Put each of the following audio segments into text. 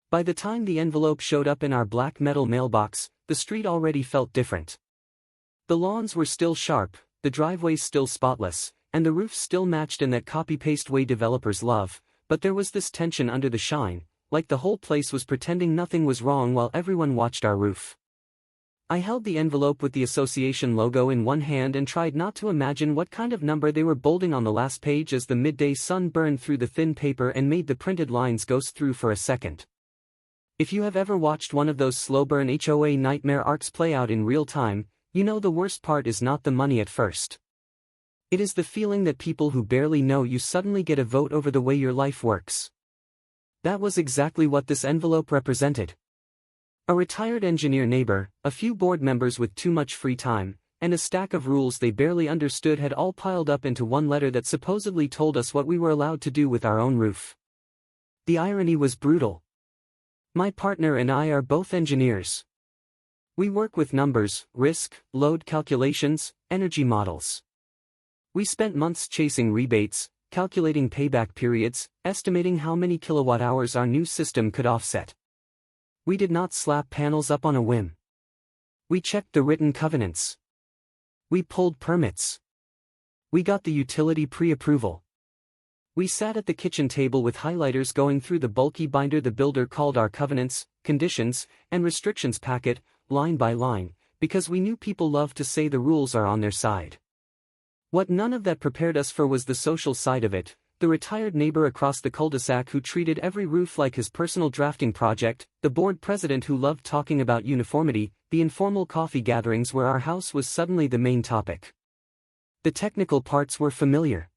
By the time the envelope showed up in our black metal mailbox, the street already felt different. The lawns were still sharp, the driveways still spotless, and the roofs still matched in that copy-paste way developers love, but there was this tension under the shine, like the whole place was pretending nothing was wrong while everyone watched our roof. I held the envelope with the association logo in one hand and tried not to imagine what kind of number they were bolding on the last page as the midday sun burned through the thin paper and made the printed lines ghost through for a second. If you have ever watched one of those slow burn HOA nightmare arcs play out in real time, you know the worst part is not the money at first. It is the feeling that people who barely know you suddenly get a vote over the way your life works. That was exactly what this envelope represented. A retired engineer neighbor, a few board members with too much free time, and a stack of rules they barely understood had all piled up into one letter that supposedly told us what we were allowed to do with our own roof. The irony was brutal. My partner and I are both engineers. We work with numbers, risk, load calculations, energy models. We spent months chasing rebates, calculating payback periods, estimating how many kilowatt hours our new system could offset. We did not slap panels up on a whim. We checked the written covenants. We pulled permits. We got the utility pre-approval. We sat at the kitchen table with highlighters going through the bulky binder the builder called our covenants, conditions, and restrictions packet, line by line, because we knew people love to say the rules are on their side. What none of that prepared us for was the social side of it. The retired neighbor across the cul-de-sac who treated every roof like his personal drafting project, the board president who loved talking about uniformity, the informal coffee gatherings where our house was suddenly the main topic. The technical parts were familiar.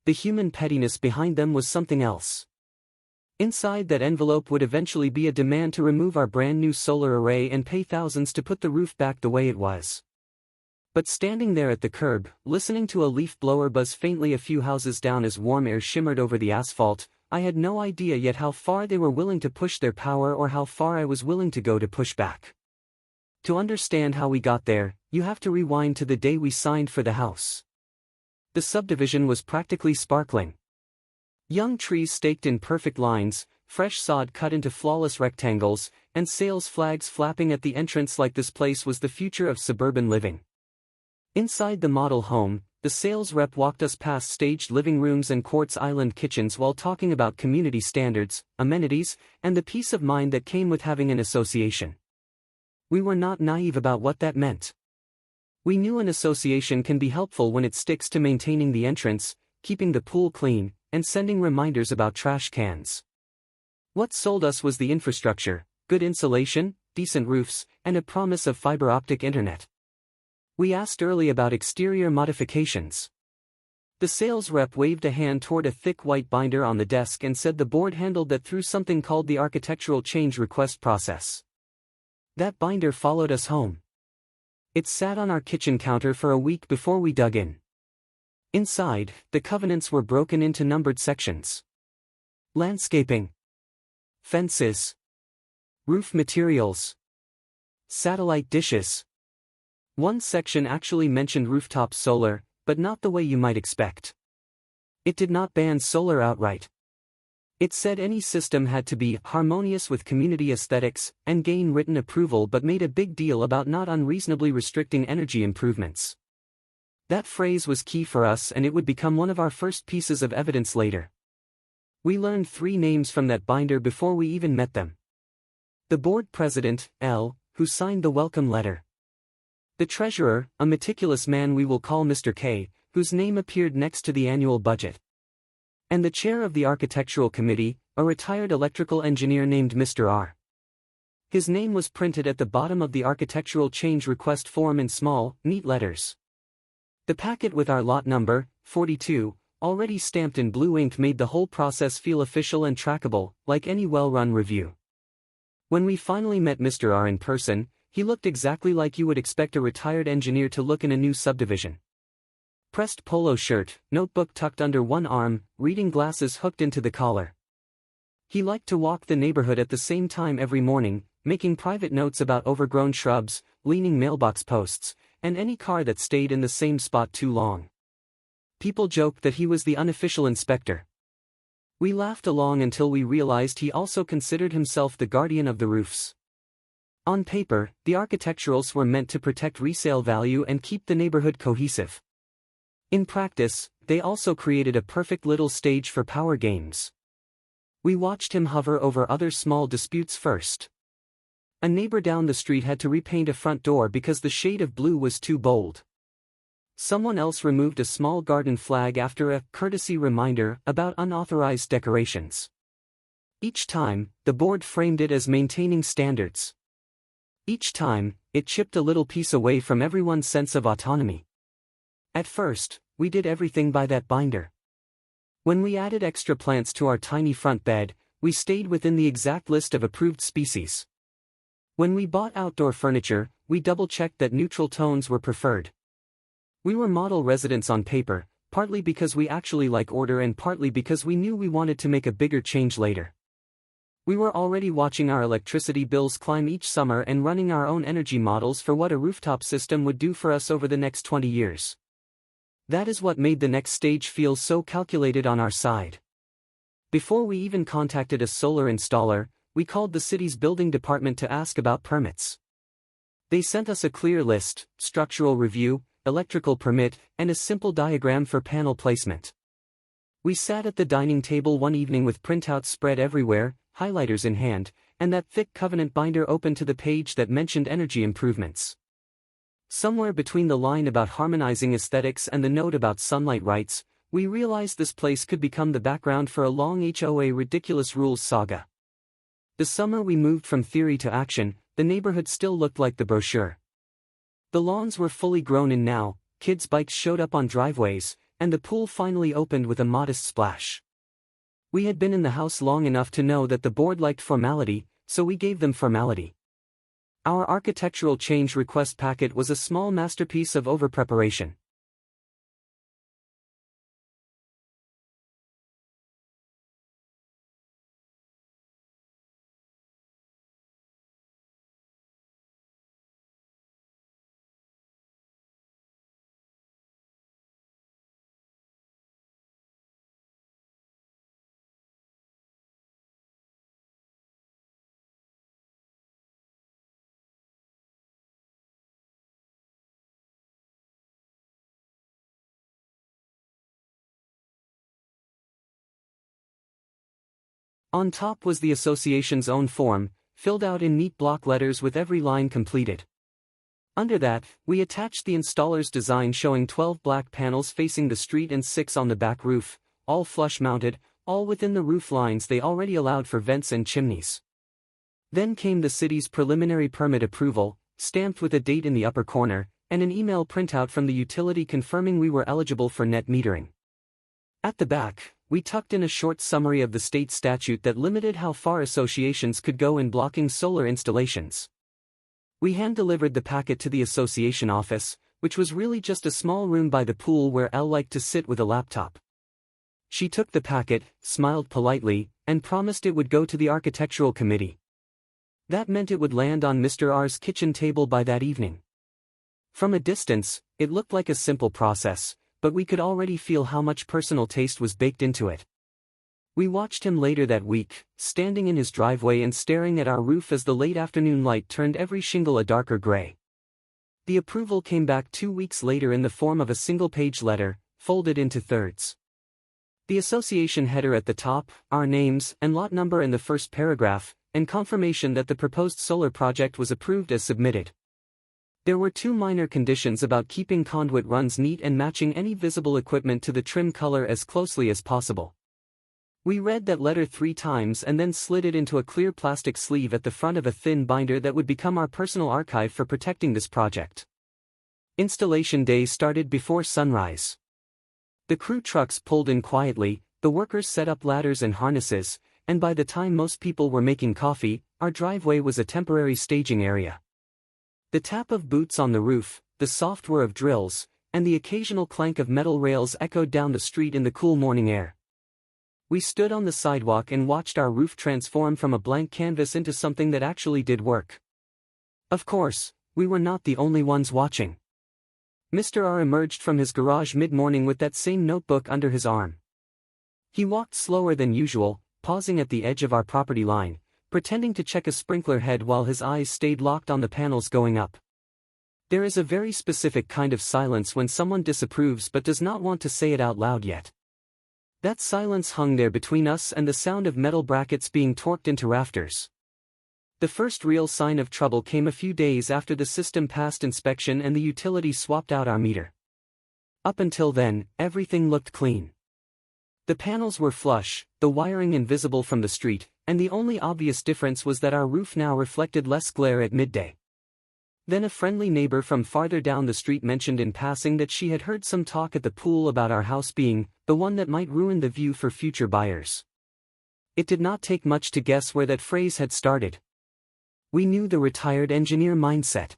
The human pettiness behind them was something else. Inside that envelope would eventually be a demand to remove our brand new solar array and pay thousands to put the roof back the way it was. But standing there at the curb, listening to a leaf blower buzz faintly a few houses down as warm air shimmered over the asphalt, I had no idea yet how far they were willing to push their power or how far I was willing to go to push back. To understand how we got there, you have to rewind to the day we signed for the house. The subdivision was practically sparkling. Young trees staked in perfect lines, fresh sod cut into flawless rectangles, and sales flags flapping at the entrance like this place was the future of suburban living. Inside the model home, the sales rep walked us past staged living rooms and quartz island kitchens while talking about community standards, amenities, and the peace of mind that came with having an association. We were not naive about what that meant. We knew an association can be helpful when it sticks to maintaining the entrance, keeping the pool clean, and sending reminders about trash cans. What sold us was the infrastructure, good insulation, decent roofs, and a promise of fiber optic internet. We asked early about exterior modifications. The sales rep waved a hand toward a thick white binder on the desk and said the board handled that through something called the architectural change request process. That binder followed us home. It sat on our kitchen counter for a week before we dug in. Inside, the covenants were broken into numbered sections. Landscaping, fences, roof materials, satellite dishes. One section actually mentioned rooftop solar, but not the way you might expect. It did not ban solar outright. It said any system had to be harmonious with community aesthetics and gain written approval, but made a big deal about not unreasonably restricting energy improvements. That phrase was key for us, and it would become one of our first pieces of evidence later. We learned 3 names from that binder before we even met them. The board president, L., who signed the welcome letter. The treasurer, a meticulous man we will call Mr. K., whose name appeared next to the annual budget. And the chair of the architectural committee, a retired electrical engineer named Mr. R. His name was printed at the bottom of the architectural change request form in small, neat letters. The packet with our lot number, 42, already stamped in blue ink made the whole process feel official and trackable, like any well-run review. When we finally met Mr. R in person, he looked exactly like you would expect a retired engineer to look in a new subdivision. Pressed polo shirt, notebook tucked under one arm, reading glasses hooked into the collar. He liked to walk the neighborhood at the same time every morning, making private notes about overgrown shrubs, leaning mailbox posts, and any car that stayed in the same spot too long. People joked that he was the unofficial inspector. We laughed along until we realized he also considered himself the guardian of the roofs. On paper, the architecturals were meant to protect resale value and keep the neighborhood cohesive. In practice, they also created a perfect little stage for power games. We watched him hover over other small disputes first. A neighbor down the street had to repaint a front door because the shade of blue was too bold. Someone else removed a small garden flag after a courtesy reminder about unauthorized decorations. Each time, the board framed it as maintaining standards. Each time, it chipped a little piece away from everyone's sense of autonomy. At first, we did everything by that binder. When we added extra plants to our tiny front bed, we stayed within the exact list of approved species. When we bought outdoor furniture, we double-checked that neutral tones were preferred. We were model residents on paper, partly because we actually like order and partly because we knew we wanted to make a bigger change later. We were already watching our electricity bills climb each summer and running our own energy models for what a rooftop system would do for us over the next 20 years. That is what made the next stage feel so calculated on our side. Before we even contacted a solar installer, we called the city's building department to ask about permits. They sent us a clear list: structural review, electrical permit, and a simple diagram for panel placement. We sat at the dining table one evening with printouts spread everywhere, highlighters in hand, and that thick covenant binder open to the page that mentioned energy improvements. Somewhere between the line about harmonizing aesthetics and the note about sunlight rights, we realized this place could become the background for a long HOA ridiculous rules saga. The summer we moved from theory to action, the neighborhood still looked like the brochure. The lawns were fully grown in now, kids' bikes showed up on driveways, and the pool finally opened with a modest splash. We had been in the house long enough to know that the board liked formality, so we gave them formality. Our architectural change request packet was a small masterpiece of over-preparation. On top was the association's own form, filled out in neat block letters with every line completed. Under that, we attached the installer's design showing 12 black panels facing the street and 6 on the back roof, all flush-mounted, all within the roof lines they already allowed for vents and chimneys. Then came the city's preliminary permit approval, stamped with a date in the upper corner, and an email printout from the utility confirming we were eligible for net metering. At the back, we tucked in a short summary of the state statute that limited how far associations could go in blocking solar installations. We hand-delivered the packet to the association office, which was really just a small room by the pool where Elle liked to sit with a laptop. She took the packet, smiled politely, and promised it would go to the architectural committee. That meant it would land on Mr. R's kitchen table by that evening. From a distance, it looked like a simple process, but we could already feel how much personal taste was baked into it. We watched him later that week, standing in his driveway and staring at our roof as the late afternoon light turned every shingle a darker gray. The approval came back 2 weeks later in the form of a single-page letter, folded into thirds. The association header at the top, our names and lot number in the first paragraph, and confirmation that the proposed solar project was approved as submitted. There were 2 minor conditions about keeping conduit runs neat and matching any visible equipment to the trim color as closely as possible. We read that letter 3 times and then slid it into a clear plastic sleeve at the front of a thin binder that would become our personal archive for protecting this project. Installation day started before sunrise. The crew trucks pulled in quietly, the workers set up ladders and harnesses, and by the time most people were making coffee, our driveway was a temporary staging area. The tap of boots on the roof, the soft whir of drills, and the occasional clank of metal rails echoed down the street in the cool morning air. We stood on the sidewalk and watched our roof transform from a blank canvas into something that actually did work. Of course, we were not the only ones watching. Mr. R emerged from his garage mid-morning with that same notebook under his arm. He walked slower than usual, pausing at the edge of our property line, pretending to check a sprinkler head while his eyes stayed locked on the panels going up. There is a very specific kind of silence when someone disapproves but does not want to say it out loud yet. That silence hung there between us and the sound of metal brackets being torqued into rafters. The first real sign of trouble came a few days after the system passed inspection and the utility swapped out our meter. Up until then, everything looked clean. The panels were flush, the wiring invisible from the street, and the only obvious difference was that our roof now reflected less glare at midday. Then a friendly neighbor from farther down the street mentioned in passing that she had heard some talk at the pool about our house being the one that might ruin the view for future buyers. It did not take much to guess where that phrase had started. We knew the retired engineer mindset.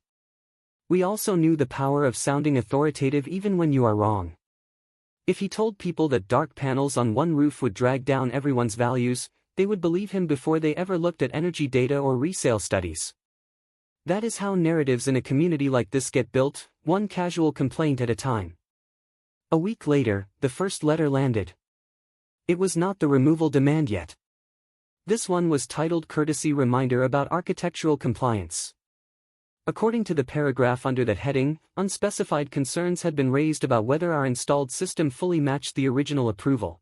We also knew the power of sounding authoritative even when you are wrong. If he told people that dark panels on one roof would drag down everyone's values, they would believe him before they ever looked at energy data or resale studies. That is how narratives in a community like this get built, one casual complaint at a time. A week later, the first letter landed. It was not the removal demand yet. This one was titled Courtesy Reminder about Architectural Compliance. According to the paragraph under that heading, unspecified concerns had been raised about whether our installed system fully matched the original approval.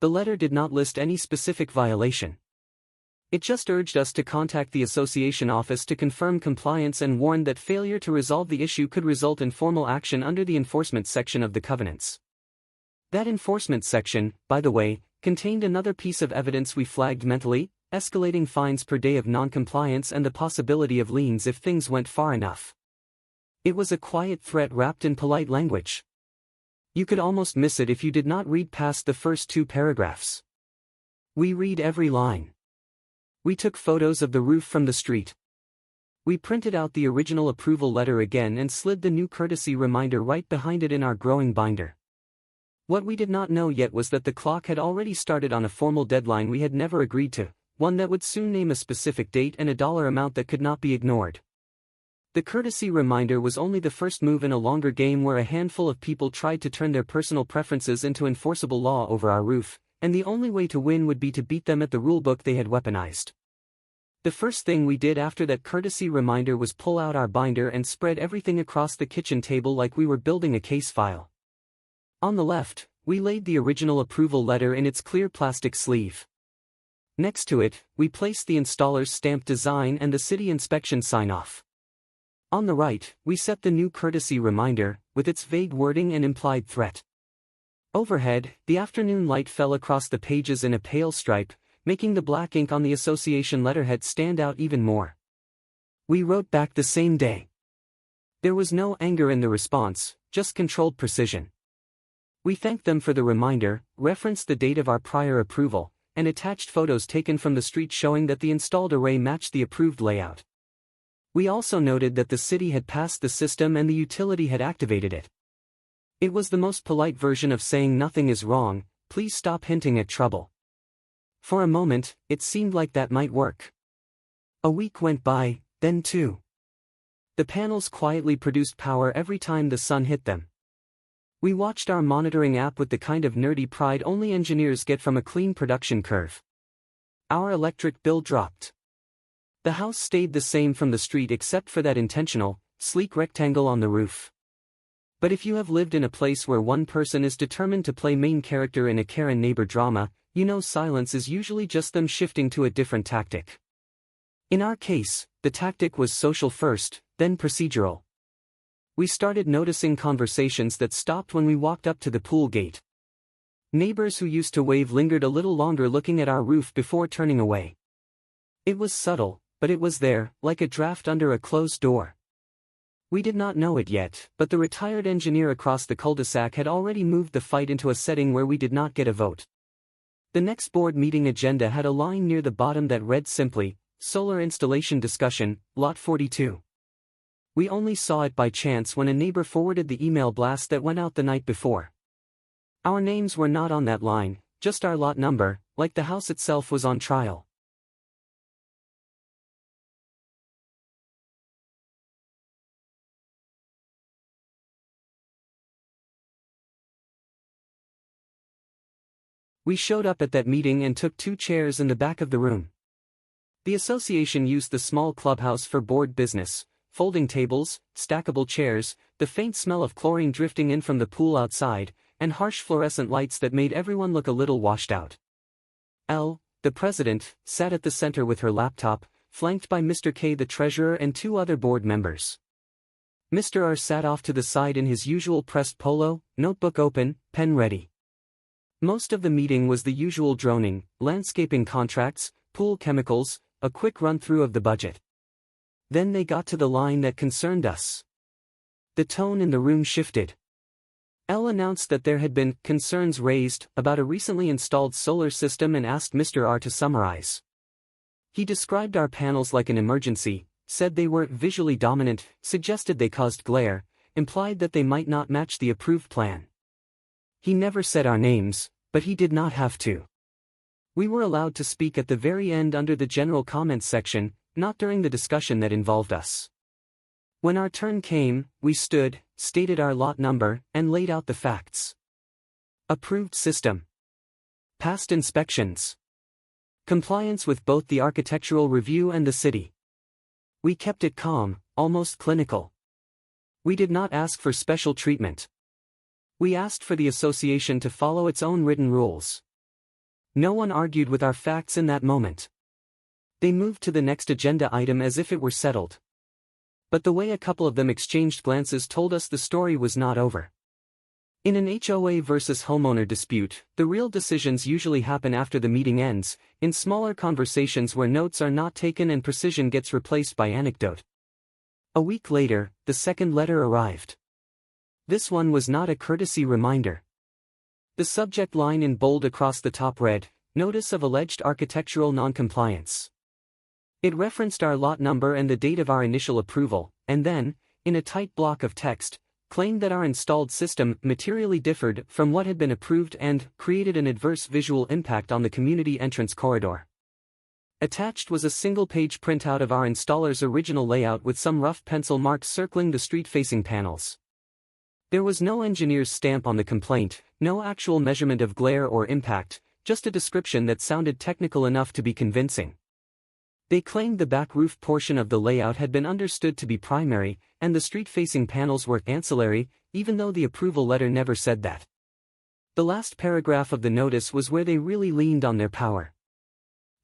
The letter did not list any specific violation. It just urged us to contact the association office to confirm compliance and warned that failure to resolve the issue could result in formal action under the enforcement section of the covenants. That enforcement section, by the way, contained another piece of evidence we flagged mentally: escalating fines per day of non-compliance and the possibility of liens if things went far enough. It was a quiet threat wrapped in polite language. You could almost miss it if you did not read past the first two paragraphs. We read every line. We took photos of the roof from the street. We printed out the original approval letter again and slid the new courtesy reminder right behind it in our growing binder. What we did not know yet was that the clock had already started on a formal deadline we had never agreed to, one that would soon name a specific date and a dollar amount that could not be ignored. The courtesy reminder was only the first move in a longer game where a handful of people tried to turn their personal preferences into enforceable law over our roof, and the only way to win would be to beat them at the rulebook they had weaponized. The first thing we did after that courtesy reminder was pull out our binder and spread everything across the kitchen table like we were building a case file. On the left, we laid the original approval letter in its clear plastic sleeve. Next to it, we placed the installer's stamped design and the city inspection sign-off. On the right, we set the new courtesy reminder, with its vague wording and implied threat. Overhead, the afternoon light fell across the pages in a pale stripe, making the black ink on the association letterhead stand out even more. We wrote back the same day. There was no anger in the response, just controlled precision. We thanked them for the reminder, referenced the date of our prior approval, and attached photos taken from the street showing that the installed array matched the approved layout. We also noted that the city had passed the system and the utility had activated it. It was the most polite version of saying nothing is wrong, please stop hinting at trouble. For a moment, it seemed like that might work. A week went by, then two. The panels quietly produced power every time the sun hit them. We watched our monitoring app with the kind of nerdy pride only engineers get from a clean production curve. Our electric bill dropped. The house stayed the same from the street except for that intentional, sleek rectangle on the roof. But if you have lived in a place where one person is determined to play main character in a Karen neighbor drama, you know silence is usually just them shifting to a different tactic. In our case, the tactic was social first, then procedural. We started noticing conversations that stopped when we walked up to the pool gate. Neighbors who used to wave lingered a little longer looking at our roof before turning away. It was subtle, but it was there, like a draft under a closed door. We did not know it yet, but the retired engineer across the cul-de-sac had already moved the fight into a setting where we did not get a vote. The next board meeting agenda had a line near the bottom that read simply, Solar Installation Discussion, Lot 42. We only saw it by chance when a neighbor forwarded the email blast that went out the night before. Our names were not on that line, just our lot number, like the house itself was on trial. We showed up at that meeting and took 2 chairs in the back of the room. The association used the small clubhouse for board business, folding tables, stackable chairs, the faint smell of chlorine drifting in from the pool outside, and harsh fluorescent lights that made everyone look a little washed out. L, the president, sat at the center with her laptop, flanked by Mr. K the treasurer and 2 other board members. Mr. R sat off to the side in his usual pressed polo, notebook open, pen ready. Most of the meeting was the usual droning, landscaping contracts, pool chemicals, a quick run-through of the budget. Then they got to the line that concerned us. The tone in the room shifted. L announced that there had been concerns raised about a recently installed solar system and asked Mr. R to summarize. He described our panels like an emergency, said they were visually dominant, suggested they caused glare, implied that they might not match the approved plan. He never said our names, but he did not have to. We were allowed to speak at the very end under the general comments section, not during the discussion that involved us. When our turn came, we stood, stated our lot number, and laid out the facts. Approved system. Passed inspections. Compliance with both the architectural review and the city. We kept it calm, almost clinical. We did not ask for special treatment. We asked for the association to follow its own written rules. No one argued with our facts in that moment. They moved to the next agenda item as if it were settled. But the way a couple of them exchanged glances told us the story was not over. In an HOA versus homeowner dispute, the real decisions usually happen after the meeting ends, in smaller conversations where notes are not taken and precision gets replaced by anecdote. A week later, the second letter arrived. This one was not a courtesy reminder. The subject line in bold across the top read, "Notice of alleged architectural noncompliance." It referenced our lot number and the date of our initial approval, and then, in a tight block of text, claimed that our installed system materially differed from what had been approved and created an adverse visual impact on the community entrance corridor. Attached was a single-page printout of our installer's original layout with some rough pencil marks circling the street-facing panels. There was no engineer's stamp on the complaint, no actual measurement of glare or impact, just a description that sounded technical enough to be convincing. They claimed the back roof portion of the layout had been understood to be primary, and the street-facing panels were ancillary, even though the approval letter never said that. The last paragraph of the notice was where they really leaned on their power.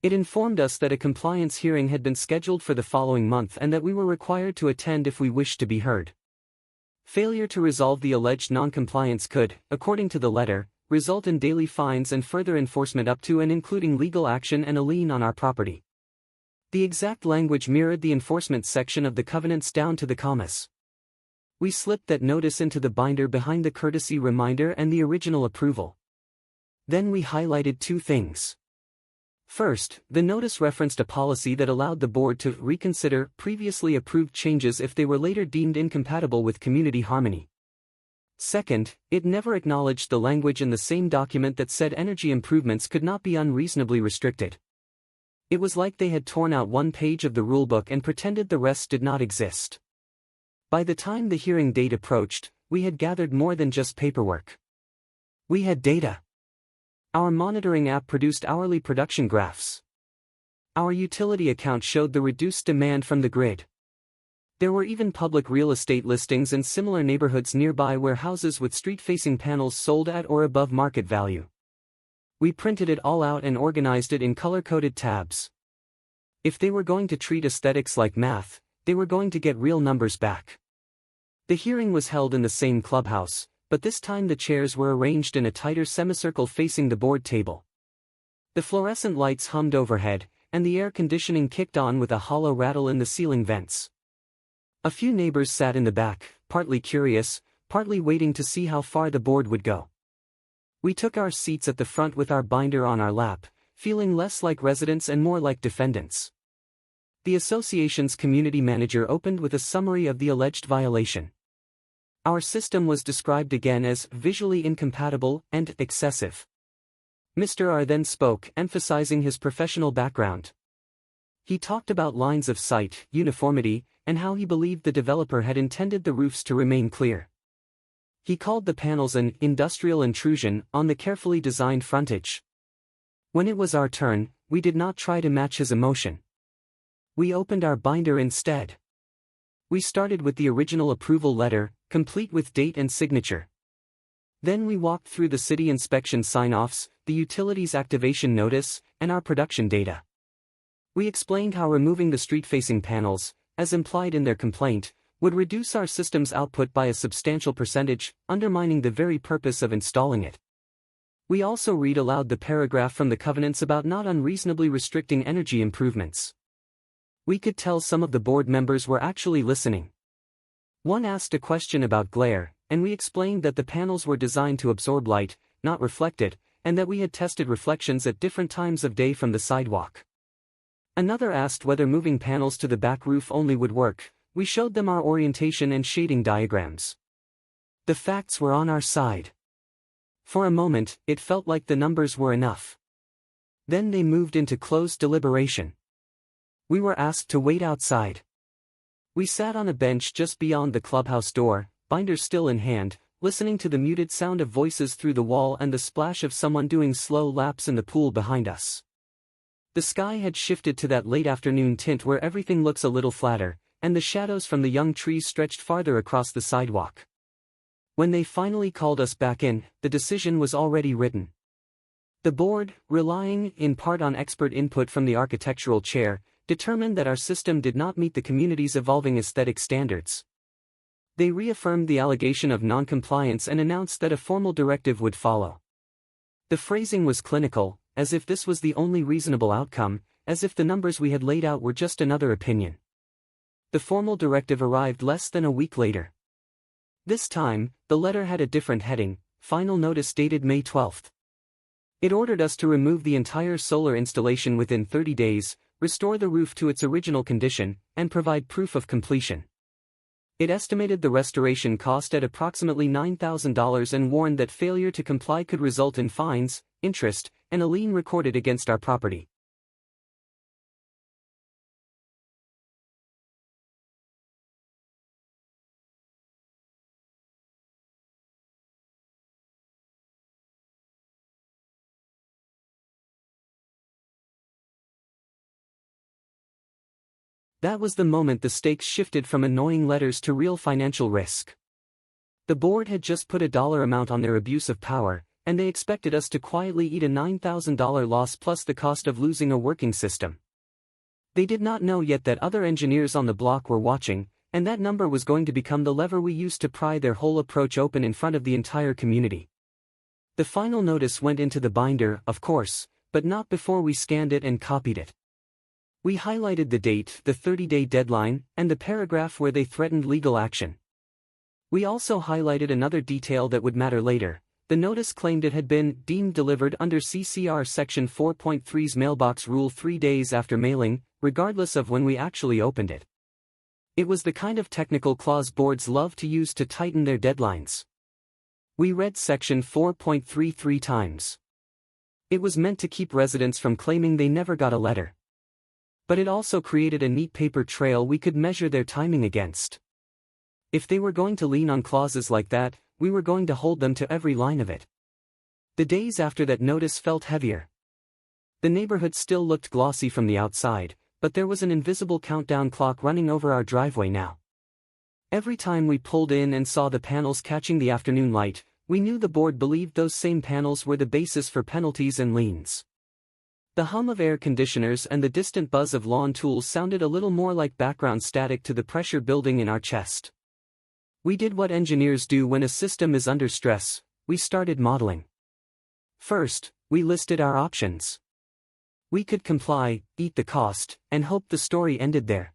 It informed us that a compliance hearing had been scheduled for the following month and that we were required to attend if we wished to be heard. Failure to resolve the alleged noncompliance could, according to the letter, result in daily fines and further enforcement up to and including legal action and a lien on our property. The exact language mirrored the enforcement section of the covenants down to the commas. We slipped that notice into the binder behind the courtesy reminder and the original approval. Then we highlighted 2 things. First, the notice referenced a policy that allowed the board to reconsider previously approved changes if they were later deemed incompatible with community harmony. Second, it never acknowledged the language in the same document that said energy improvements could not be unreasonably restricted. It was like they had torn out one page of the rulebook and pretended the rest did not exist. By the time the hearing date approached, we had gathered more than just paperwork. We had data. Our monitoring app produced hourly production graphs. Our utility account showed the reduced demand from the grid. There were even public real estate listings in similar neighborhoods nearby where houses with street-facing panels sold at or above market value. We printed it all out and organized it in color-coded tabs. If they were going to treat aesthetics like math, they were going to get real numbers back. The hearing was held in the same clubhouse, but this time the chairs were arranged in a tighter semicircle facing the board table. The fluorescent lights hummed overhead, and the air conditioning kicked on with a hollow rattle in the ceiling vents. A few neighbors sat in the back, partly curious, partly waiting to see how far the board would go. We took our seats at the front with our binder on our lap, feeling less like residents and more like defendants. The association's community manager opened with a summary of the alleged violation. Our system was described again as visually incompatible and excessive. Mr. R then spoke, emphasizing his professional background. He talked about lines of sight, uniformity, and how he believed the developer had intended the roofs to remain clear. He called the panels an industrial intrusion on the carefully designed frontage. When it was our turn, we did not try to match his emotion. We opened our binder instead. We started with the original approval letter, complete with date and signature. Then we walked through the city inspection sign-offs, the utilities activation notice, and our production data. We explained how removing the street-facing panels, as implied in their complaint, would reduce our system's output by a substantial percentage, undermining the very purpose of installing it. We also read aloud the paragraph from the covenants about not unreasonably restricting energy improvements. We could tell some of the board members were actually listening. One asked a question about glare, and we explained that the panels were designed to absorb light, not reflect it, and that we had tested reflections at different times of day from the sidewalk. Another asked whether moving panels to the back roof only would work. We showed them our orientation and shading diagrams. The facts were on our side. For a moment, it felt like the numbers were enough. Then they moved into closed deliberation. We were asked to wait outside. We sat on a bench just beyond the clubhouse door, binders still in hand, listening to the muted sound of voices through the wall and the splash of someone doing slow laps in the pool behind us. The sky had shifted to that late afternoon tint where everything looks a little flatter, and the shadows from the young trees stretched farther across the sidewalk. When they finally called us back in, the decision was already written. The board, relying in part on expert input from the architectural chair, determined that our system did not meet the community's evolving aesthetic standards. They reaffirmed the allegation of non-compliance and announced that a formal directive would follow. The phrasing was clinical, as if this was the only reasonable outcome, as if the numbers we had laid out were just another opinion. The formal directive arrived less than a week later. This time, the letter had a different heading, final notice dated May 12. It ordered us to remove the entire solar installation within 30 days, restore the roof to its original condition, and provide proof of completion. It estimated the restoration cost at approximately $9,000 and warned that failure to comply could result in fines, interest, and a lien recorded against our property. That was the moment the stakes shifted from annoying letters to real financial risk. The board had just put a dollar amount on their abuse of power, and they expected us to quietly eat a $9,000 loss plus the cost of losing a working system. They did not know yet that other engineers on the block were watching, and that number was going to become the lever we used to pry their whole approach open in front of the entire community. The final notice went into the binder, of course, but not before we scanned it and copied it. We highlighted the date, the 30-day deadline, and the paragraph where they threatened legal action. We also highlighted another detail that would matter later. The notice claimed it had been deemed delivered under CCR Section 4.3's mailbox rule 3 days after mailing, regardless of when we actually opened it. It was the kind of technical clause boards love to use to tighten their deadlines. We read Section 4.3 3 times. It was meant to keep residents from claiming they never got a letter. But it also created a neat paper trail we could measure their timing against. If they were going to lean on clauses like that, we were going to hold them to every line of it. The days after that notice felt heavier. The neighborhood still looked glossy from the outside, but there was an invisible countdown clock running over our driveway now. Every time we pulled in and saw the panels catching the afternoon light, we knew the board believed those same panels were the basis for penalties and liens. The hum of air conditioners and the distant buzz of lawn tools sounded a little more like background static to the pressure building in our chest. We did what engineers do when a system is under stress: we started modeling. First, we listed our options. We could comply, eat the cost, and hope the story ended there.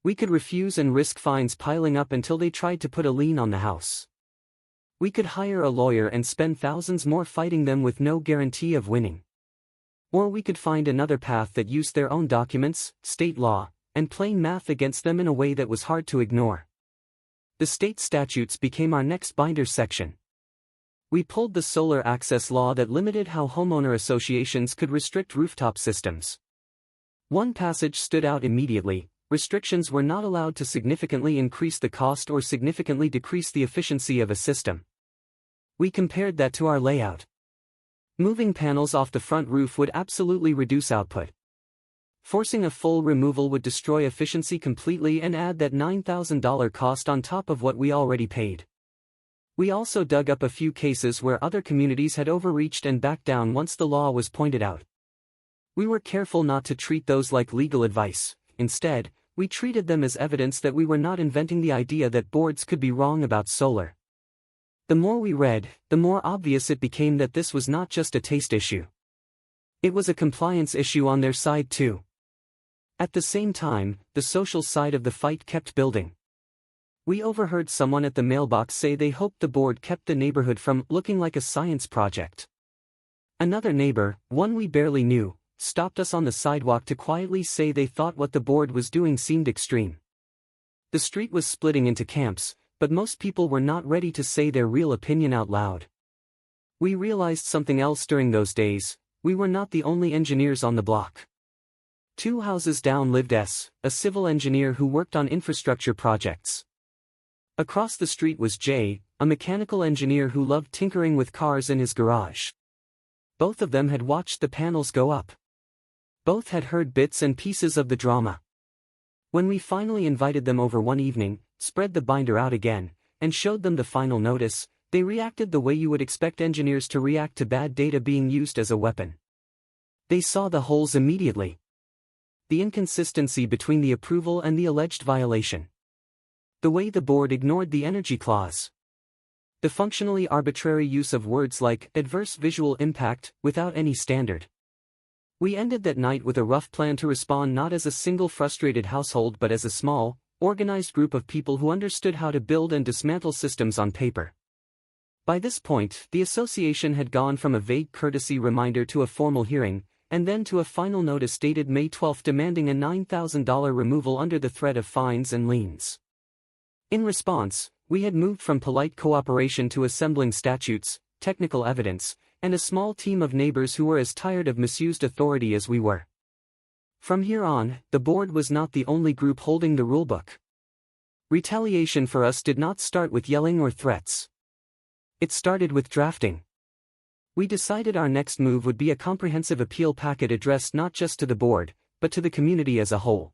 We could refuse and risk fines piling up until they tried to put a lien on the house. We could hire a lawyer and spend thousands more fighting them with no guarantee of winning. Or we could find another path that used their own documents, state law, and plain math against them in a way that was hard to ignore. The state statutes became our next binder section. We pulled the solar access law that limited how homeowner associations could restrict rooftop systems. One passage stood out immediately: restrictions were not allowed to significantly increase the cost or significantly decrease the efficiency of a system. We compared that to our layout. Moving panels off the front roof would absolutely reduce output. Forcing a full removal would destroy efficiency completely and add that $9,000 cost on top of what we already paid. We also dug up a few cases where other communities had overreached and backed down once the law was pointed out. We were careful not to treat those like legal advice. Instead, we treated them as evidence that we were not inventing the idea that boards could be wrong about solar. The more we read, the more obvious it became that this was not just a taste issue. It was a compliance issue on their side too. At the same time, the social side of the fight kept building. We overheard someone at the mailbox say they hoped the board kept the neighborhood from looking like a science project. Another neighbor, one we barely knew, stopped us on the sidewalk to quietly say they thought what the board was doing seemed extreme. The street was splitting into camps, but most people were not ready to say their real opinion out loud. We realized something else during those days: we were not the only engineers on the block. 2 houses down lived S., a civil engineer who worked on infrastructure projects. Across the street was J., a mechanical engineer who loved tinkering with cars in his garage. Both of them had watched the panels go up. Both had heard bits and pieces of the drama. When we finally invited them over one evening, spread the binder out again, and showed them the final notice, they reacted the way you would expect engineers to react to bad data being used as a weapon. They saw the holes immediately. The inconsistency between the approval and the alleged violation. The way the board ignored the energy clause. The functionally arbitrary use of words like adverse visual impact without any standard. We ended that night with a rough plan to respond not as a single frustrated household but as a small, organized group of people who understood how to build and dismantle systems on paper. By this point, the association had gone from a vague courtesy reminder to a formal hearing, and then to a final notice dated May 12 demanding a $9,000 removal under the threat of fines and liens. In response, we had moved from polite cooperation to assembling statutes, technical evidence, and a small team of neighbors who were as tired of misused authority as we were. From here on, the board was not the only group holding the rulebook. Retaliation for us did not start with yelling or threats. It started with drafting. We decided our next move would be a comprehensive appeal packet addressed not just to the board, but to the community as a whole.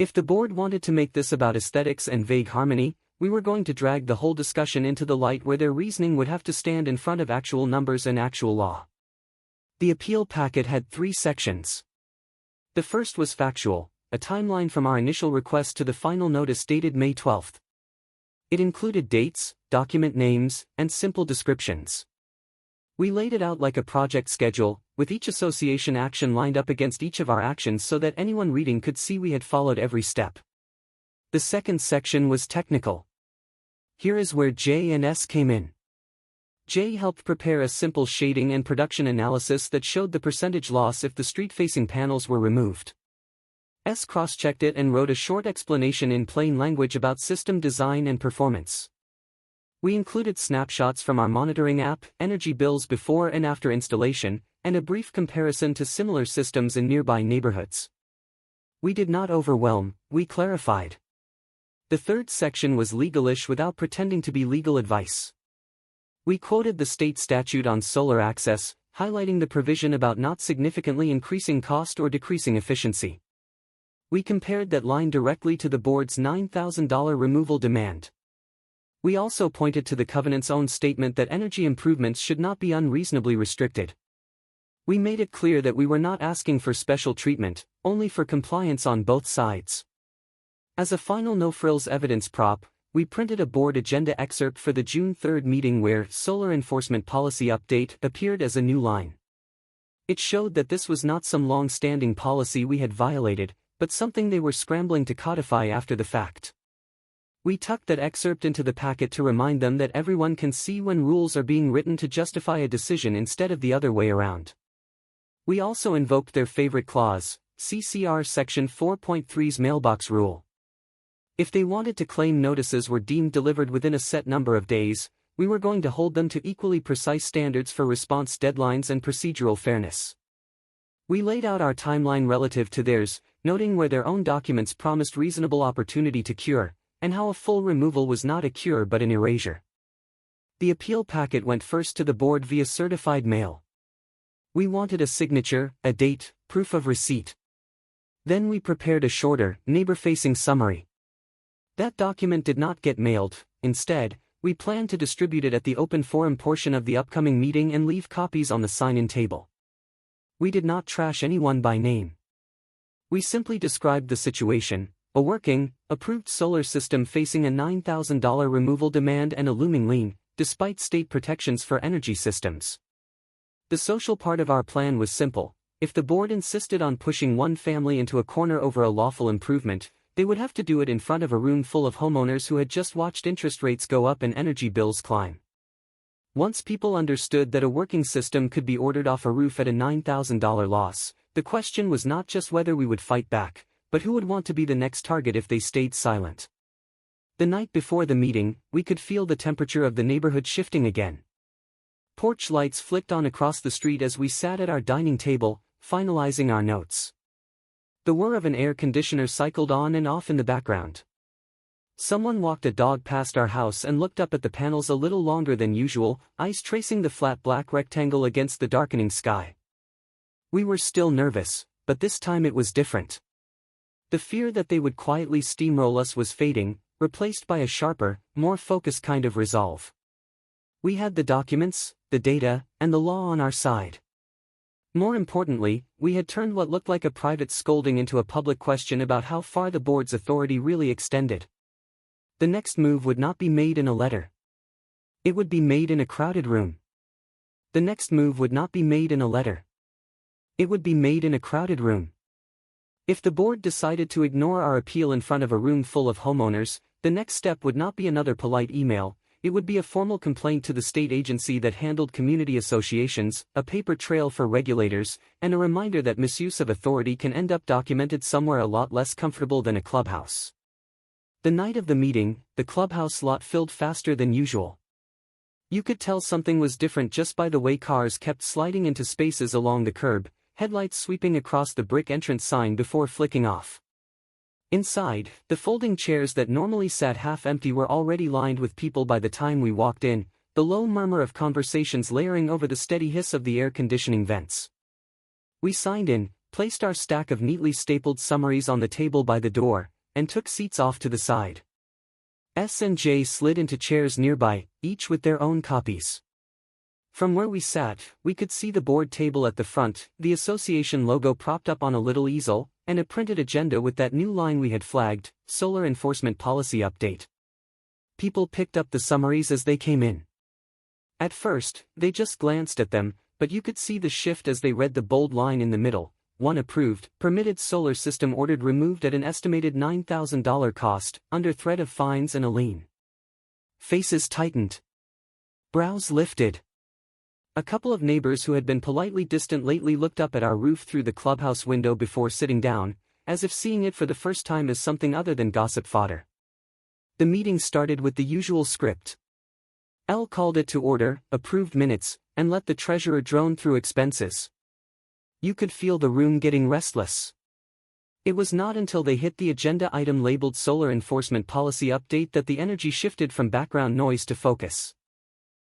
If the board wanted to make this about aesthetics and vague harmony, we were going to drag the whole discussion into the light where their reasoning would have to stand in front of actual numbers and actual law. The appeal packet had 3 sections. The first was factual, a timeline from our initial request to the final notice dated May 12. It included dates, document names, and simple descriptions. We laid it out like a project schedule, with each association action lined up against each of our actions so that anyone reading could see we had followed every step. The second section was technical. Here is where J and S came in. J helped prepare a simple shading and production analysis that showed the percentage loss if the street-facing panels were removed. S cross-checked it and wrote a short explanation in plain language about system design and performance. We included snapshots from our monitoring app, energy bills before and after installation, and a brief comparison to similar systems in nearby neighborhoods. We did not overwhelm, we clarified. The third section was legalish without pretending to be legal advice. We quoted the state statute on solar access, highlighting the provision about not significantly increasing cost or decreasing efficiency. We compared that line directly to the board's $9,000 removal demand. We also pointed to the covenant's own statement that energy improvements should not be unreasonably restricted. We made it clear that we were not asking for special treatment, only for compliance on both sides. As a final no-frills evidence prop, we printed a board agenda excerpt for the June 3 meeting where Solar Enforcement Policy Update appeared as a new line. It showed that this was not some long-standing policy we had violated, but something they were scrambling to codify after the fact. We tucked that excerpt into the packet to remind them that everyone can see when rules are being written to justify a decision instead of the other way around. We also invoked their favorite clause, CCR Section 4.3's mailbox rule. If they wanted to claim notices were deemed delivered within a set number of days, we were going to hold them to equally precise standards for response deadlines and procedural fairness. We laid out our timeline relative to theirs, noting where their own documents promised reasonable opportunity to cure, and how a full removal was not a cure but an erasure. The appeal packet went first to the board via certified mail. We wanted a signature, a date, proof of receipt. Then we prepared a shorter, neighbor-facing summary. That document did not get mailed. Instead, we planned to distribute it at the open forum portion of the upcoming meeting and leave copies on the sign-in table. We did not trash anyone by name. We simply described the situation: a working, approved solar system facing a $9,000 removal demand and a looming lien, despite state protections for energy systems. The social part of our plan was simple. If the board insisted on pushing one family into a corner over a lawful improvement, they would have to do it in front of a room full of homeowners who had just watched interest rates go up and energy bills climb. Once people understood that a working system could be ordered off a roof at a $9,000 loss, the question was not just whether we would fight back, but who would want to be the next target if they stayed silent. The night before the meeting, we could feel the temperature of the neighborhood shifting again. Porch lights flicked on across the street as we sat at our dining table, finalizing our notes. The whir of an air conditioner cycled on and off in the background. Someone walked a dog past our house and looked up at the panels a little longer than usual, eyes tracing the flat black rectangle against the darkening sky. We were still nervous, but this time it was different. The fear that they would quietly steamroll us was fading, replaced by a sharper, more focused kind of resolve. We had the documents, the data, and the law on our side. More importantly, we had turned what looked like a private scolding into a public question about how far the board's authority really extended. The next move would not be made in a letter. It would be made in a crowded room. The next move would not be made in a letter. It would be made in a crowded room. If the board decided to ignore our appeal in front of a room full of homeowners, the next step would not be another polite email. It would be a formal complaint to the state agency that handled community associations, a paper trail for regulators, and a reminder that misuse of authority can end up documented somewhere a lot less comfortable than a clubhouse. The night of the meeting, the clubhouse lot filled faster than usual. You could tell something was different just by the way cars kept sliding into spaces along the curb, headlights sweeping across the brick entrance sign before flicking off. Inside, the folding chairs that normally sat half empty were already lined with people by the time we walked in, the low murmur of conversations layering over the steady hiss of the air conditioning vents. We signed in, placed our stack of neatly stapled summaries on the table by the door, and took seats off to the side. S and J slid into chairs nearby, each with their own copies. From where we sat, we could see the board table at the front, the association logo propped up on a little easel, and a printed agenda with that new line we had flagged, Solar Enforcement Policy Update. People picked up the summaries as they came in. At first, they just glanced at them, but you could see the shift as they read the bold line in the middle: one approved, permitted solar system ordered removed at an estimated $9,000 cost, under threat of fines and a lien. Faces tightened. Brows lifted. A couple of neighbors who had been politely distant lately looked up at our roof through the clubhouse window before sitting down, as if seeing it for the first time as something other than gossip fodder. The meeting started with the usual script. L called it to order, approved minutes, and let the treasurer drone through expenses. You could feel the room getting restless. It was not until they hit the agenda item labeled Solar Enforcement Policy Update that the energy shifted from background noise to focus.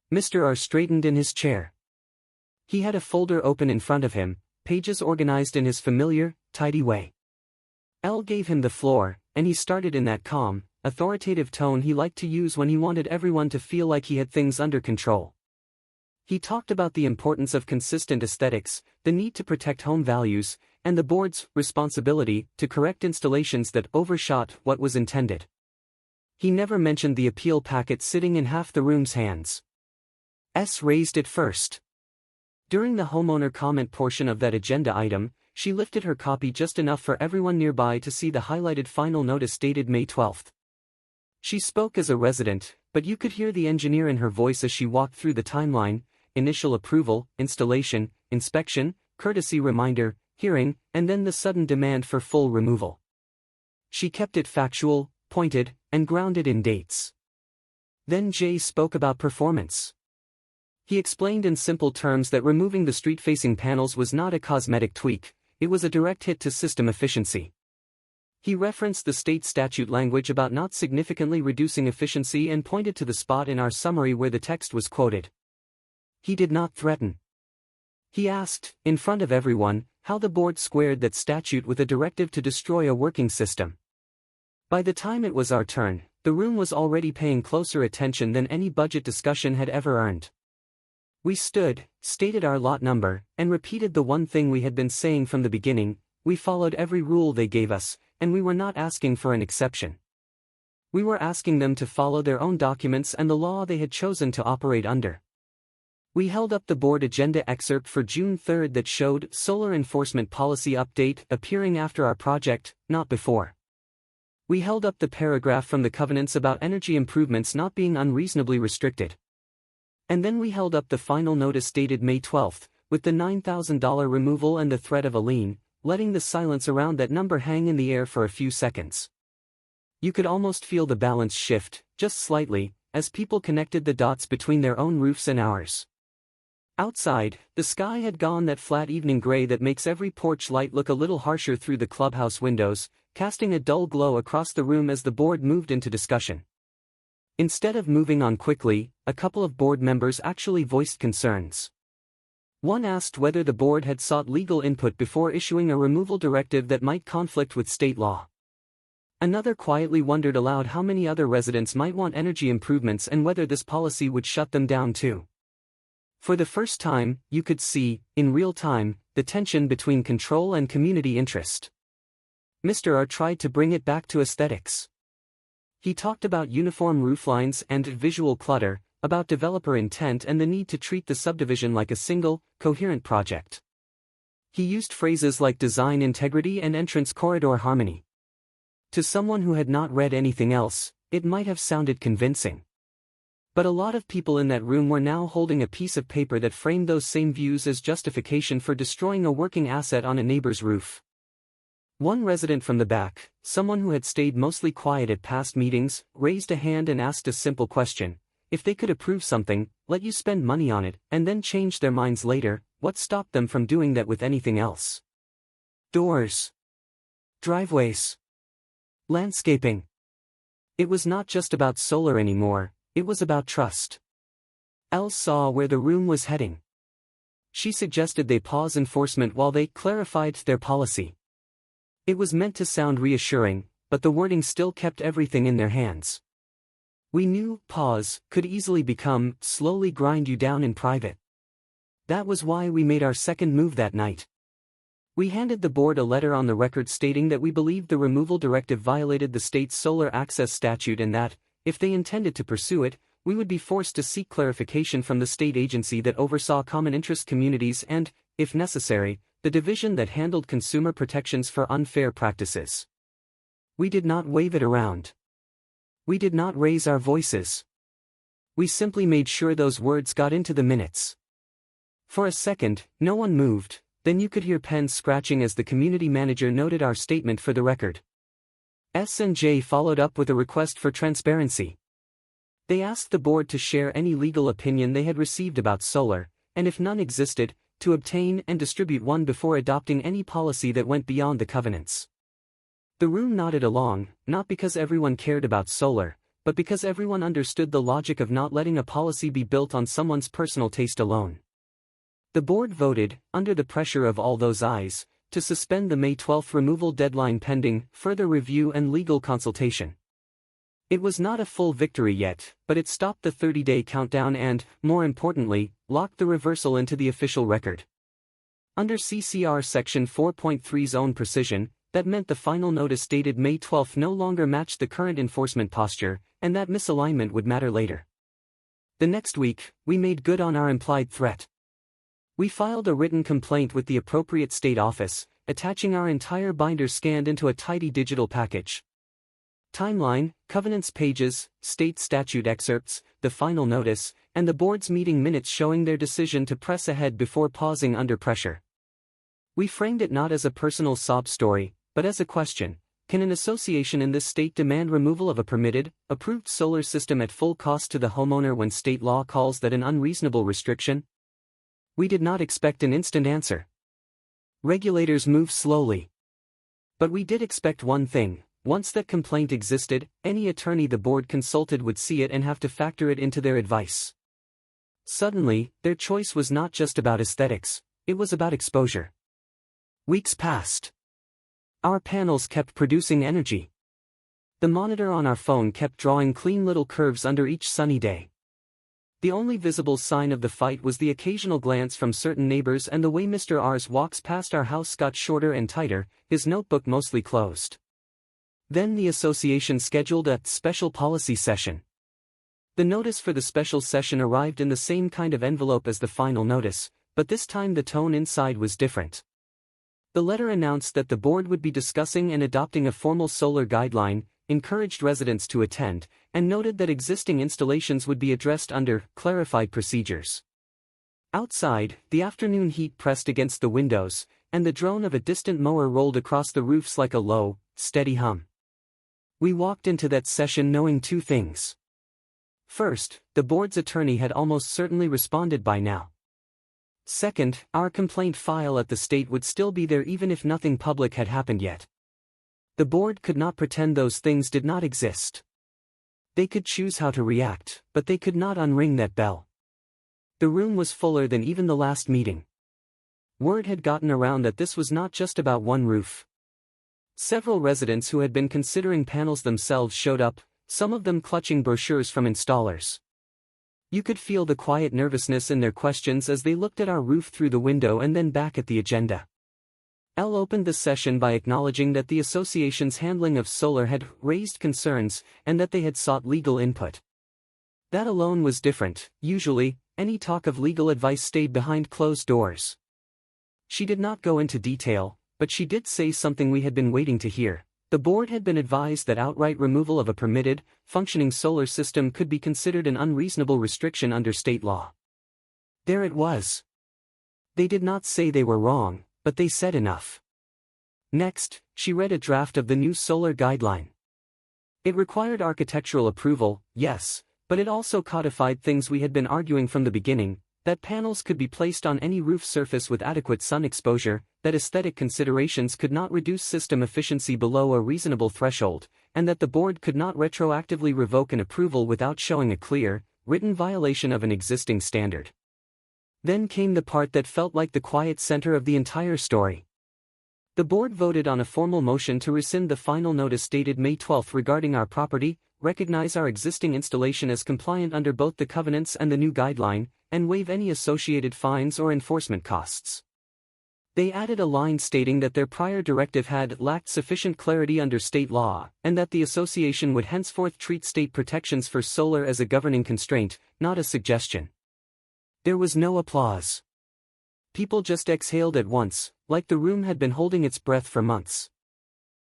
Mr. R straightened in his chair. He had a folder open in front of him, pages organized in his familiar, tidy way. L gave him the floor, and he started in that calm, authoritative tone he liked to use when he wanted everyone to feel like he had things under control. He talked about the importance of consistent aesthetics, the need to protect home values, and the board's responsibility to correct installations that overshot what was intended. He never mentioned the appeal packet sitting in half the room's hands. S raised it first. During the homeowner comment portion of that agenda item, she lifted her copy just enough for everyone nearby to see the highlighted final notice dated May 12. She spoke as a resident, but you could hear the engineer in her voice as she walked through the timeline: initial approval, installation, inspection, courtesy reminder, hearing, and then the sudden demand for full removal. She kept it factual, pointed, and grounded in dates. Then Jay spoke about performance. He explained in simple terms that removing the street-facing panels was not a cosmetic tweak, it was a direct hit to system efficiency. He referenced the state statute language about not significantly reducing efficiency and pointed to the spot in our summary where the text was quoted. He did not threaten. He asked, in front of everyone, how the board squared that statute with a directive to destroy a working system. By the time it was our turn, the room was already paying closer attention than any budget discussion had ever earned. We stood, stated our lot number, and repeated the one thing we had been saying from the beginning: we followed every rule they gave us, and we were not asking for an exception. We were asking them to follow their own documents and the law they had chosen to operate under. We held up the board agenda excerpt for June 3 that showed Solar Enforcement Policy Update appearing after our project, not before. We held up the paragraph from the covenants about energy improvements not being unreasonably restricted. And then we held up the final notice dated May 12, with the $9,000 removal and the threat of a lien, letting the silence around that number hang in the air for a few seconds. You could almost feel the balance shift, just slightly, as people connected the dots between their own roofs and ours. Outside, the sky had gone that flat evening gray that makes every porch light look a little harsher through the clubhouse windows, casting a dull glow across the room as the board moved into discussion. Instead of moving on quickly, a couple of board members actually voiced concerns. One asked whether the board had sought legal input before issuing a removal directive that might conflict with state law. Another quietly wondered aloud how many other residents might want energy improvements and whether this policy would shut them down too. For the first time, you could see, in real time, the tension between control and community interest. Mr. R tried to bring it back to aesthetics. He talked about uniform rooflines and visual clutter, about developer intent and the need to treat the subdivision like a single, coherent project. He used phrases like design integrity and entrance corridor harmony. To someone who had not read anything else, it might have sounded convincing. But a lot of people in that room were now holding a piece of paper that framed those same views as justification for destroying a working asset on a neighbor's roof. One resident from the back, someone who had stayed mostly quiet at past meetings, raised a hand and asked a simple question: if they could approve something, let you spend money on it, and then change their minds later, what stopped them from doing that with anything else? Doors. Driveways. Landscaping. It was not just about solar anymore, it was about trust. Elle saw where the room was heading. She suggested they pause enforcement while they clarified their policy. It was meant to sound reassuring, but the wording still kept everything in their hands. We knew pause could easily become slowly grind you down in private. That was why we made our second move that night. We handed the board a letter on the record stating that we believed the removal directive violated the state's solar access statute and that, if they intended to pursue it, we would be forced to seek clarification from the state agency that oversaw common interest communities and, if necessary, the division that handled consumer protections for unfair practices. We did not wave it around. We did not raise our voices. We simply made sure those words got into the minutes. For a second, no one moved, then you could hear pens scratching as the community manager noted our statement for the record. S&J followed up with a request for transparency. They asked the board to share any legal opinion they had received about solar, and if none existed, to obtain and distribute one before adopting any policy that went beyond the covenants. The room nodded along, not because everyone cared about solar, but because everyone understood the logic of not letting a policy be built on someone's personal taste alone. The board voted, under the pressure of all those eyes, to suspend the May 12 removal deadline pending further review and legal consultation. It was not a full victory yet, but it stopped the 30-day countdown and, more importantly, locked the reversal into the official record. Under CCR Section 4.3 Zone Precision, that meant the final notice dated May 12 no longer matched the current enforcement posture, and that misalignment would matter later. The next week, we made good on our implied threat. We filed a written complaint with the appropriate state office, attaching our entire binder scanned into a tidy digital package. Timeline, covenants pages, state statute excerpts, the final notice, and the board's meeting minutes showing their decision to press ahead before pausing under pressure. We framed it not as a personal sob story, but as a question: can an association in this state demand removal of a permitted, approved solar system at full cost to the homeowner when state law calls that an unreasonable restriction? We did not expect an instant answer. Regulators move slowly. But we did expect one thing: once that complaint existed, any attorney the board consulted would see it and have to factor it into their advice. Suddenly, their choice was not just about aesthetics, It was about exposure. Weeks passed. Our panels kept producing energy. The monitor on our phone kept drawing clean little curves under each sunny day. The only visible sign of the fight was the occasional glance from certain neighbors, and the way Mr. R's walks past our house got shorter and tighter, his notebook mostly closed. Then the association scheduled a special policy session. The notice for the special session arrived in the same kind of envelope as the final notice, but this time the tone inside was different. The letter announced that the board would be discussing and adopting a formal solar guideline, encouraged residents to attend, and noted that existing installations would be addressed under clarified procedures. Outside, the afternoon heat pressed against the windows, and the drone of a distant mower rolled across the roofs like a low, steady hum. We walked into that session knowing two things. First, the board's attorney had almost certainly responded by now. Second, our complaint file at the state would still be there even if nothing public had happened yet. The board could not pretend those things did not exist. They could choose how to react, but they could not unring that bell. The room was fuller than even the last meeting. Word had gotten around that this was not just about one roof. Several residents who had been considering panels themselves showed up, some of them clutching brochures from installers. You could feel the quiet nervousness in their questions as they looked at our roof through the window and then back at the agenda. Elle opened the session by acknowledging that the association's handling of solar had raised concerns, and that they had sought legal input. That alone was different. Usually, any talk of legal advice stayed behind closed doors. She did not go into detail, but she did say something we had been waiting to hear. The board had been advised that outright removal of a permitted, functioning solar system could be considered an unreasonable restriction under state law. There it was. They did not say they were wrong, but they said enough. Next, she read a draft of the new solar guideline. It required architectural approval, yes, but it also codified things we had been arguing from the beginning, that panels could be placed on any roof surface with adequate sun exposure, that aesthetic considerations could not reduce system efficiency below a reasonable threshold, and that the board could not retroactively revoke an approval without showing a clear, written violation of an existing standard. Then came the part that felt like the quiet center of the entire story. The board voted on a formal motion to rescind the final notice dated May 12 regarding our property, recognize our existing installation as compliant under both the covenants and the new guideline, and waive any associated fines or enforcement costs. They added a line stating that their prior directive had lacked sufficient clarity under state law, and that the association would henceforth treat state protections for solar as a governing constraint, not a suggestion. There was no applause. People just exhaled at once, like the room had been holding its breath for months.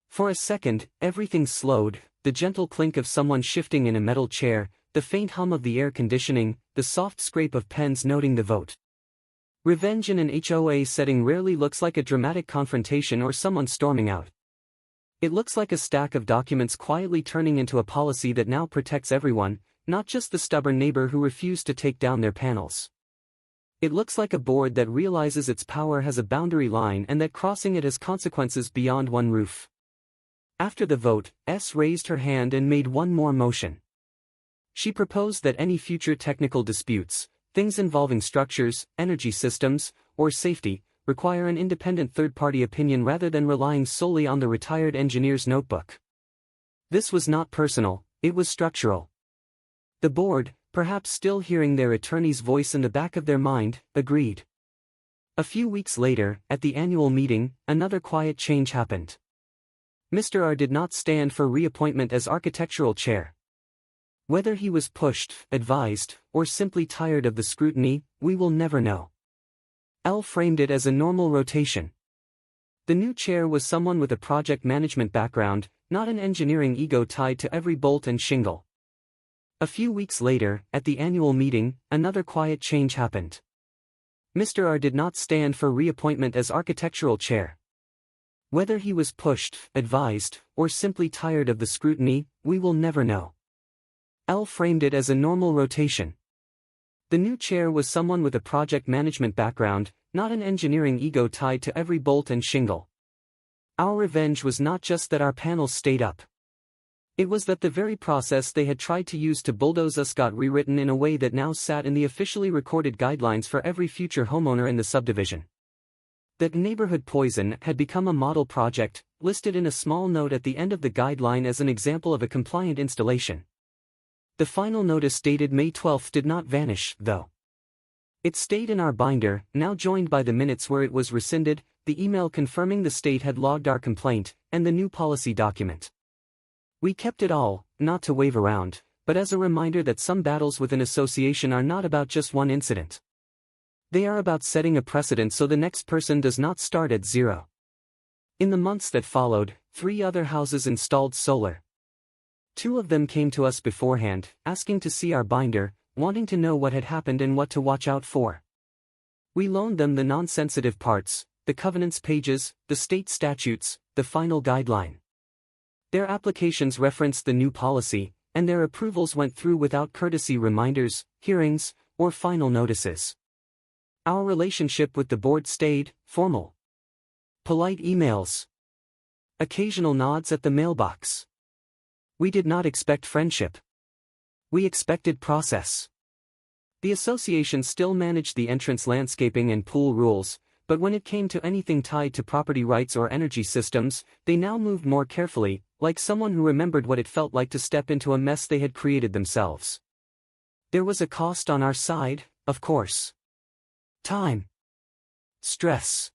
For a second, everything slowed, the gentle clink of someone shifting in a metal chair, the faint hum of the air conditioning, the soft scrape of pens noting the vote. Revenge in an HOA setting rarely looks like a dramatic confrontation or someone storming out. It looks like a stack of documents quietly turning into a policy that now protects everyone, not just the stubborn neighbor who refused to take down their panels. It looks like a board that realizes its power has a boundary line and that crossing it has consequences beyond one roof. After the vote, S raised her hand and made one more motion. She proposed that any future technical disputes, things involving structures, energy systems, or safety, require an independent third-party opinion rather than relying solely on the retired engineer's notebook. This was not personal, it was structural. The board, perhaps still hearing their attorney's voice in the back of their mind, agreed. A few weeks later, at the annual meeting, another quiet change happened. Mr. R did not stand for reappointment as architectural chair. Whether he was pushed, advised, or simply tired of the scrutiny, we will never know. L framed it as a normal rotation. The new chair was someone with a project management background, not an engineering ego tied to every bolt and shingle. A few weeks later, at the annual meeting, another quiet change happened. Mr. R did not stand for reappointment as architectural chair. Whether he was pushed, advised, or simply tired of the scrutiny, we will never know. L framed it as a normal rotation. The new chair was someone with a project management background, not an engineering ego tied to every bolt and shingle. Our revenge was not just that our panels stayed up. It was that the very process they had tried to use to bulldoze us got rewritten in a way that now sat in the officially recorded guidelines for every future homeowner in the subdivision. That neighborhood poison had become a model project, listed in a small note at the end of the guideline as an example of a compliant installation. The final notice dated May 12 did not vanish, though. It stayed in our binder, now joined by the minutes where it was rescinded, the email confirming the state had logged our complaint, and the new policy document. We kept it all, not to wave around, but as a reminder that some battles with an association are not about just one incident. They are about setting a precedent so the next person does not start at zero. In the months that followed, 3 other houses installed solar. 2 of them came to us beforehand, asking to see our binder, wanting to know what had happened and what to watch out for. We loaned them the non-sensitive parts, the covenants pages, the state statutes, the final guideline. Their applications referenced the new policy, and their approvals went through without courtesy reminders, hearings, or final notices. Our relationship with the board stayed formal. Polite emails. Occasional nods at the mailbox. We did not expect friendship. We expected process. The association still managed the entrance landscaping and pool rules, but when it came to anything tied to property rights or energy systems, they now moved more carefully, like someone who remembered what it felt like to step into a mess they had created themselves. There was a cost on our side, of course. Time. Stress.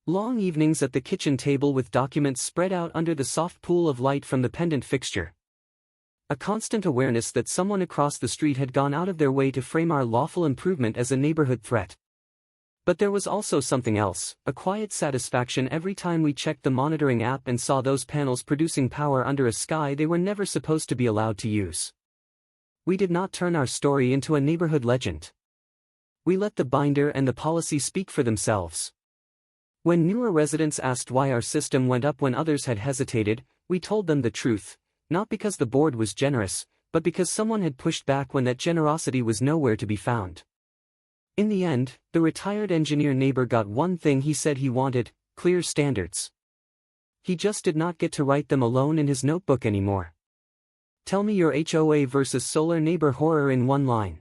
Long evenings at the kitchen table with documents spread out under the soft pool of light from the pendant fixture. A constant awareness that someone across the street had gone out of their way to frame our lawful improvement as a neighborhood threat. But there was also something else, a quiet satisfaction every time we checked the monitoring app and saw those panels producing power under a sky they were never supposed to be allowed to use. We did not turn our story into a neighborhood legend. We let the binder and the policy speak for themselves. When newer residents asked why our system went up when others had hesitated, we told them the truth. Not because the board was generous, but because someone had pushed back when that generosity was nowhere to be found. In the end, the retired engineer neighbor got one thing he said he wanted: clear standards. He just did not get to write them alone in his notebook anymore. Tell me your HOA versus solar neighbor horror in one line.